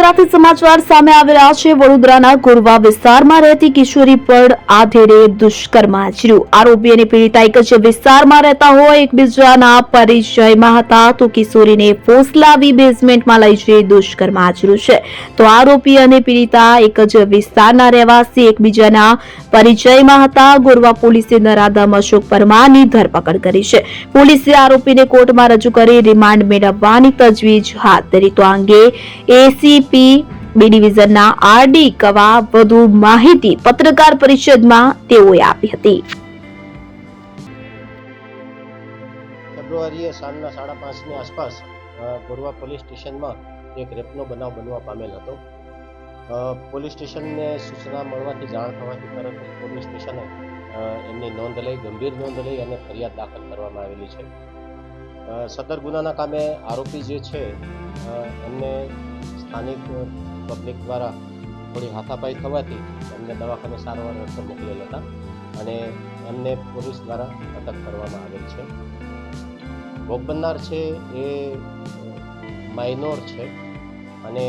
વડોદરાથી સમાચાર સામે આવી રહ્યા છે। વડોદરાના ગોરવા વિસ્તારમાં રહેતી કિશોરી પર આધેડે દુષ્કર્મ આચર્યું। આરોપી અને પીડિતા એક જ વિસ્તારમાં રહેતા હોય એકબીજાના પરિચયમાં હતા તો કિશોરીને ફોસલાવી બેઝમેન્ટમાં લઈ જઈ દુષ્કર્મ આચર્યું છે। તો આરોપી અને પીડિતા એક જ વિસ્તારના રહેવાસી એકબીજાના પરિચયમાં હતા। ગોરવા પોલીસે નરાધમ અશોક પરમારની ધરપકડ કરી છે। પોલીસે આરોપીને કોર્ટમાં રજૂ કરી રિમાન્ડ મેળવવાની તજવીજ હાથ ધરી। તો આ અંગે એસીપી બી ડિવિઝનના આરડી કવા વધુ માહિતી પત્રકાર પરિષદમાં તેઓએ આપી હતી। ફેબ્રુઆરીએ સાંજના 5:30ની આસપાસ ગોરવા પોલીસ સ્ટેશનમાં એક રેપનો બનાવ બનવા પામેલ હતો। પોલીસ સ્ટેશનને સૂચના મળવાથી જાણ થવાથી તરત જ પોલીસ સ્ટેશને એમની નોંધ લઈ ગંભીર નોંધ લઈ અને ફરિયાદ દાખલ કરવામાં આવેલી છે। સદર ગુનાના કામે આરોપી જે છે એમને સ્થાનિક પબ્લિક દ્વારા થોડી હાથાપાઈ થવાથી એમને દવાખાને સારવાર અર્થે મોકલેલ હતા અને એમને પોલીસ દ્વારા અટક કરવામાં આવેલ છે। ભોગ બનનાર છે એ માઇનોર છે અને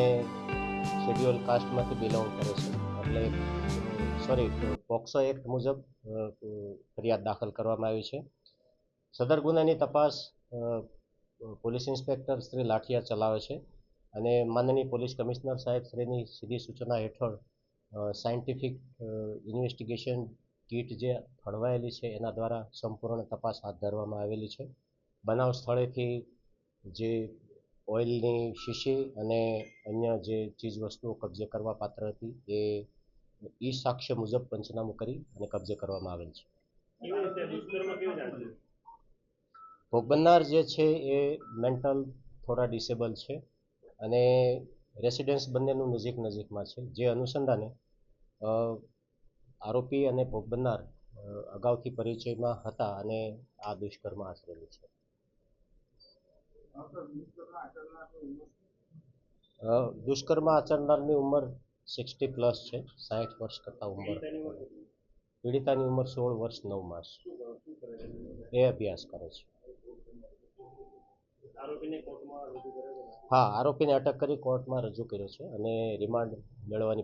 શેડ્યુલ કાસ્ટમાંથી બિલોંગ કરે છે, એટલે પોક્સો એક્ટ મુજબ ફરિયાદ દાખલ કરવામાં આવી છે। સદર ગુનાની તપાસ પોલીસ ઇન્સ્પેક્ટર શ્રી લાઠિયા ચલાવે છે અને માનનીય પોલીસ કમિશનર સાહેબ શ્રીની સીધી સૂચના હેઠળ સાયન્ટિફિક ઇન્વેસ્ટિગેશન કીટ જે ફળવાયેલી છે એના દ્વારા સંપૂર્ણ તપાસ હાથ ધરવામાં આવેલી છે। બનાવ સ્થળેથી જે ઓઇલની શીશી અને અન્ય જે ચીજ વસ્તુઓ કબજે કરવા પાત્ર હતી એ ઈ સાક્ષ્ય મુજબ પંચનામું કરી અને કબજે કરવામાં આવેલ છે। ભોગ બનનાર જે છે એ મેન્ટલ થોડા ડિસેબલ છે અને રેસિડેન્સ બંનેનું નજીકમાં છે, જે અનુસંધાને આરોપી અને ભોગ બનનાર અગાઉથી પરિચયમાં હતા અને આ દુષ્કર્મ આચરેલું છે। દુષ્કર્મ આચરનારની ઉંમર 60+ છે, 60 વર્ષ કરતાં ઉંમર। પીડિતાની ઉંમર 16 વર્ષ 9 માસ। એ અભ્યાસ કરે છે। હા, આરોપીને અટક કરી કોર્ટમાં રજૂ કર્યો છે અને રિમાન્ડ મેળવવાની